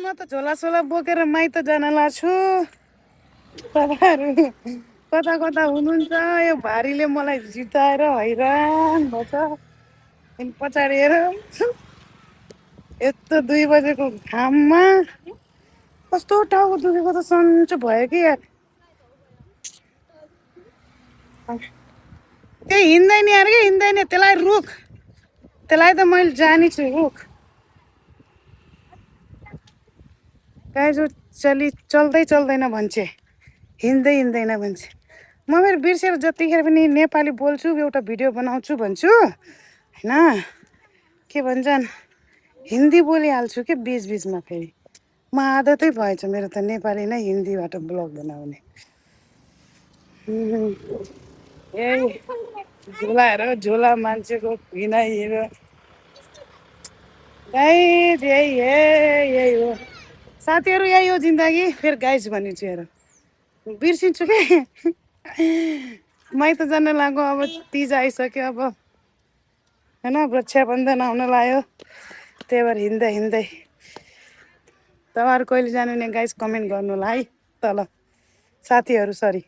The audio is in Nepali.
म त झोलासोला बोकेर माइत जान लाग्छु। तपाईँहरू कता कता हुनुहुन्छ? यो भारीले मलाई जिताएर हैरान भएछ। अनि पछाडि हेर यस्तो 2 बजेको घाममा कस्तो टाउको दुखेको त सन्चो भयो कि यार। त्यही हिँड्दैन यार, कि हिँड्दैन, त्यसलाई रुख, त्यसलाई त मैले जानी छु, रुख। गाइजो चल्दै चल्दैन भन्छे, हिँड्दै हिँड्दैन भन्छे। म मेरो बिर्सेर जतिखेर पनि नेपाली बोल्छु, एउटा भिडियो बनाउँछु भन्छु होइन, के भन्छन्, हिन्दी बोलिहाल्छु के बिचबिचमा। फेरि म आदतै भएछ मेरो त नेपाली नै हिन्दीबाट ब्लग बनाउने। यही झोला मान्छेको हिँडाइहिँडो गाइज, यही हो साथीहरू, यही हो जिन्दगी। फेरि गाइज भनिन्छु हेर, बिर्सिन्छु के। माइत जान लाग्यो, अब तिज आइसक्यो अब होइन, रक्षाबन्धन आउन लाग्यो। त्यही भएर हिँड्दै हिँड्दै। तपाईँहरू कहिले जानुहुने गाइज कमेन्ट गर्नु होला है तल, साथीहरू सरी।